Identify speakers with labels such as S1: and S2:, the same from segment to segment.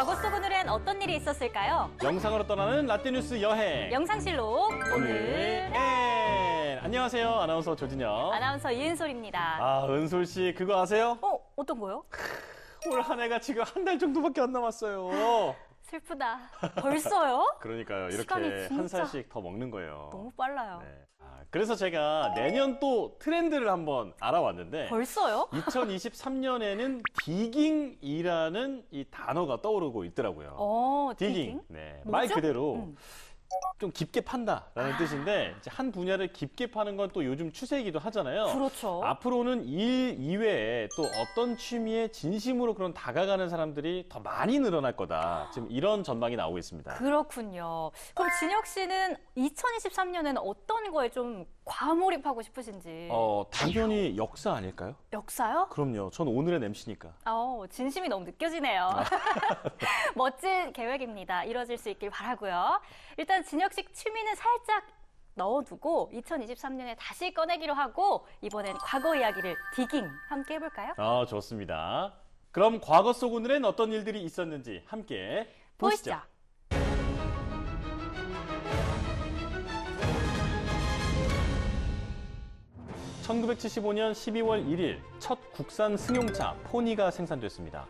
S1: 과거 속 오늘엔 어떤 일이 있었을까요?
S2: 영상으로 떠나는 라떼뉴스 여행.
S1: 영상실록 오늘은
S2: 안녕하세요. 아나운서 조진영.
S1: 아나운서 이은솔입니다.
S2: 아, 은솔 씨 그거 아세요?
S1: 어떤 거요?
S2: 올 한 해가 지금 한 달 정도밖에 안 남았어요.
S1: 슬프다. 벌써요?
S2: 그러니까요.
S1: 시간이
S2: 이렇게
S1: 진짜
S2: 한 살씩 더 먹는 거예요.
S1: 너무 빨라요.
S2: 네. 그래서 제가 내년 또 트렌드를 한번 알아왔는데
S1: 벌써요?
S2: 2023년에는 디깅이라는 이 단어가 떠오르고 있더라고요.
S1: 디깅?
S2: 네,
S1: 뭐죠?
S2: 말 그대로 좀 깊게 판다라는 뜻인데 이제 한 분야를 깊게 파는 건 또 요즘 추세이기도 하잖아요.
S1: 그렇죠.
S2: 앞으로는 일 이외에 또 어떤 취미에 진심으로 그런 다가가는 사람들이 더 많이 늘어날 거다. 지금 이런 전망이 나오고 있습니다.
S1: 그렇군요. 그럼 진혁 씨는 2023년에는 어떤 거에 좀 과몰입하고 싶으신지?
S2: 당연히 역사 아닐까요?
S1: 역사요?
S2: 그럼요. 전 오늘의 MC니까.
S1: 진심이 너무 느껴지네요. 멋진 계획입니다. 이뤄질 수 있길 바라고요. 일단 진혁 씨 취미는 살짝 넣어두고 2023년에 다시 꺼내기로 하고 이번엔 과거 이야기를 디깅 함께 해볼까요?
S2: 좋습니다. 그럼 과거 속 오늘엔 어떤 일들이 있었는지 함께 보시죠. 1975년 12월 1일 첫 국산 승용차 포니가 생산됐습니다.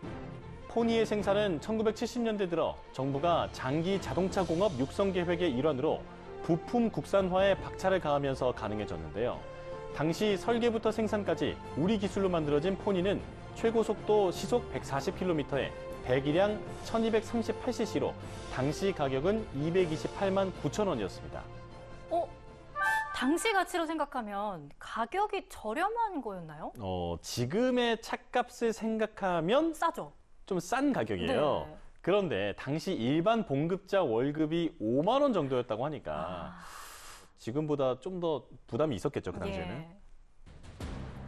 S2: 포니의 생산은 1970년대 들어 정부가 장기 자동차 공업 육성 계획의 일환으로 부품 국산화에 박차를 가하면서 가능해졌는데요. 당시 설계부터 생산까지 우리 기술로 만들어진 포니는 최고 속도 시속 140km에 배기량 1238cc로 당시 가격은 228만 9천 원이었습니다.
S1: 당시 가치로 생각하면 가격이 저렴한 거였나요?
S2: 지금의 차값을 생각하면
S1: 싸죠.
S2: 좀 싼 가격이에요.
S1: 네.
S2: 그런데 당시 일반 봉급자 월급이 5만 원 정도였다고 하니까 지금보다 좀 더 부담이 있었겠죠, 그 당시에는.
S1: 예.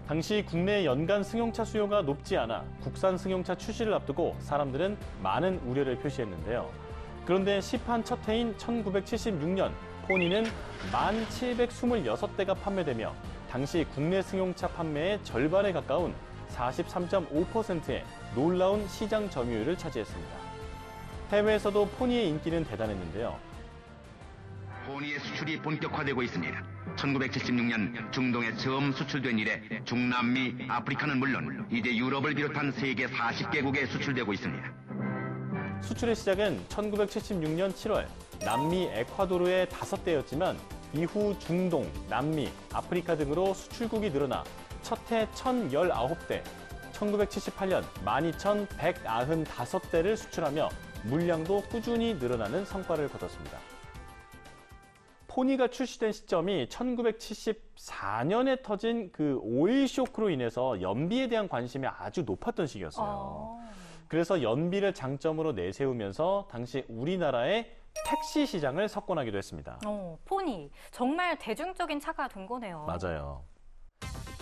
S2: 당시 국내 연간 승용차 수요가 높지 않아 국산 승용차 출시를 앞두고 사람들은 많은 우려를 표시했는데요. 그런데 시판 첫 해인 1976년 포니는 1,726대가 판매되며 당시 국내 승용차 판매의 절반에 가까운 43.5%의 놀라운 시장 점유율을 차지했습니다. 해외에서도 포니의 인기는 대단했는데요.
S3: 포니의 수출이 본격화되고 있습니다. 1976년 중동에 처음 수출된 이래 중남미, 아프리카는 물론 이제 유럽을 비롯한 세계 40개국에 수출되고 있습니다.
S2: 수출의 시작은 1976년 7월 남미 에콰도르의 5대였지만 이후 중동, 남미, 아프리카 등으로 수출국이 늘어나 첫 해 1,019대, 1978년 12,195대를 수출하며 물량도 꾸준히 늘어나는 성과를 거뒀습니다. 포니가 출시된 시점이 1974년에 터진 그 오일 쇼크로 인해서 연비에 대한 관심이 아주 높았던 시기였어요. 그래서 연비를 장점으로 내세우면서 당시 우리나라의 택시 시장을 석권하기도 했습니다.
S1: 포니. 정말 대중적인 차가 된 거네요.
S2: 맞아요.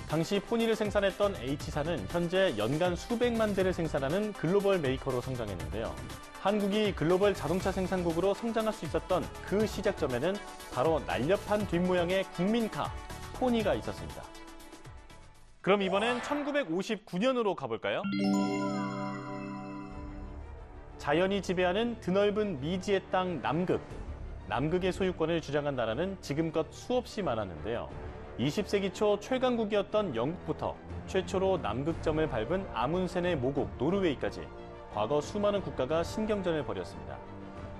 S2: 당시 포니를 생산했던 H사는 현재 연간 수백만 대를 생산하는 글로벌 메이커로 성장했는데요. 한국이 글로벌 자동차 생산국으로 성장할 수 있었던 그 시작점에는 바로 날렵한 뒷모양의 국민카, 포니가 있었습니다. 그럼 이번엔 1959년으로 가볼까요? 자연이 지배하는 드넓은 미지의 땅 남극. 남극의 소유권을 주장한 나라는 지금껏 수없이 많았는데요. 20세기 초 최강국이었던 영국부터 최초로 남극점을 밟은 아문센의 모국 노르웨이까지 과거 수많은 국가가 신경전을 벌였습니다.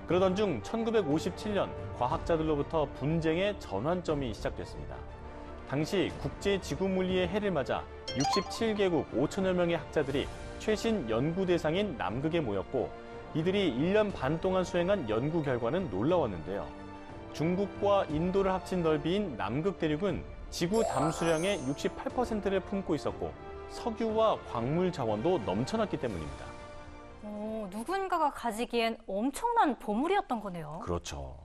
S2: 그러던 중 1957년 과학자들로부터 분쟁의 전환점이 시작됐습니다. 당시 국제지구물리의 해를 맞아 67개국 5천여 명의 학자들이 최신 연구 대상인 남극에 모였고 이들이 1년 반 동안 수행한 연구 결과는 놀라웠는데요. 중국과 인도를 합친 넓이인 남극 대륙은 지구 담수량의 68%를 품고 있었고 석유와 광물 자원도 넘쳐났기 때문입니다.
S1: 누군가가 가지기엔 엄청난 보물이었던 거네요.
S2: 그렇죠.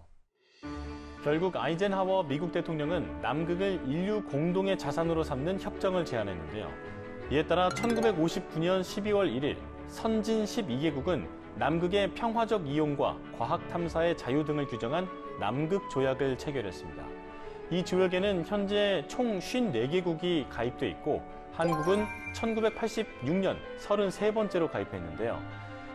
S2: 결국 아이젠하워 미국 대통령은 남극을 인류 공동의 자산으로 삼는 협정을 제안했는데요. 이에 따라 1959년 12월 1일 선진 12개국은 남극의 평화적 이용과 과학 탐사의 자유 등을 규정한 남극 조약을 체결했습니다. 이 조약에는 현재 총 54개국이 가입돼 있고 한국은 1986년 33번째로 가입했는데요.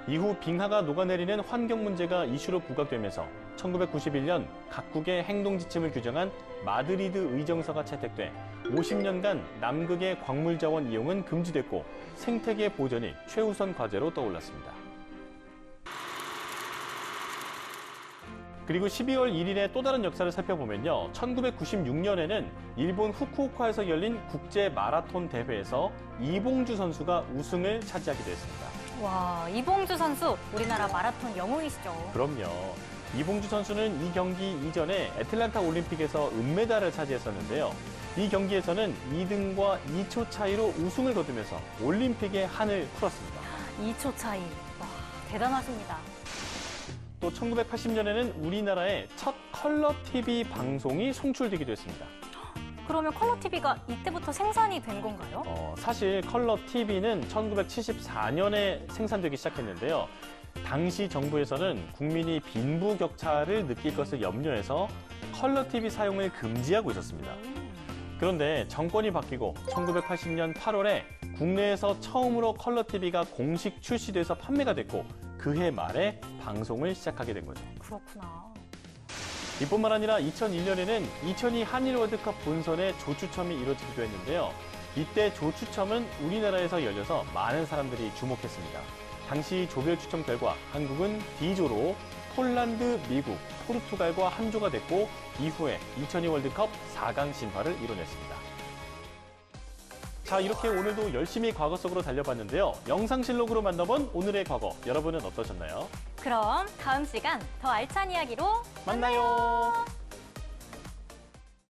S2: 이후 빙하가 녹아내리는 환경 문제가 이슈로 부각되면서 1991년 각국의 행동 지침을 규정한 마드리드 의정서가 채택돼 50년간 남극의 광물 자원 이용은 금지됐고 생태계 보전이 최우선 과제로 떠올랐습니다. 그리고 12월 1일의 또 다른 역사를 살펴보면요. 1996년에는 일본 후쿠오카에서 열린 국제 마라톤 대회에서 이봉주 선수가 우승을 차지하게 됐습니다.
S1: 와, 이봉주 선수 우리나라 마라톤 영웅이시죠.
S2: 그럼요. 이봉주 선수는 이 경기 이전에 애틀란타 올림픽에서 은메달을 차지했었는데요. 이 경기에서는 2등과 2초 차이로 우승을 거두면서 올림픽의 한을 풀었습니다.
S1: 2초 차이. 와, 대단하십니다.
S2: 또 1980년에는 우리나라의 첫 컬러 TV 방송이 송출되기도 했습니다.
S1: 그러면 컬러 TV가 이때부터 생산이 된 건가요?
S2: 사실 컬러 TV는 1974년에 생산되기 시작했는데요. 당시 정부에서는 국민이 빈부격차를 느낄 것을 염려해서 컬러 TV 사용을 금지하고 있었습니다. 그런데 정권이 바뀌고 1980년 8월에 국내에서 처음으로 컬러 TV가 공식 출시돼서 판매가 됐고 그해 말에 방송을 시작하게 된 거죠.
S1: 그렇구나.
S2: 이뿐만 아니라 2001년에는 2002 한일 월드컵 본선의 조추첨이 이루어지기도 했는데요. 이때 조추첨은 우리나라에서 열려서 많은 사람들이 주목했습니다. 당시 조별 추첨 결과 한국은 D조로 폴란드, 미국, 포르투갈과 한 조가 됐고 이후에 2002 월드컵 4강 진화를 이뤄냈습니다. 자, 이렇게 오늘도 열심히 과거 속으로 달려봤는데요. 영상실록으로 만나본 오늘의 과거, 여러분은 어떠셨나요?
S1: 그럼 다음 시간 더 알찬 이야기로
S2: 만나요.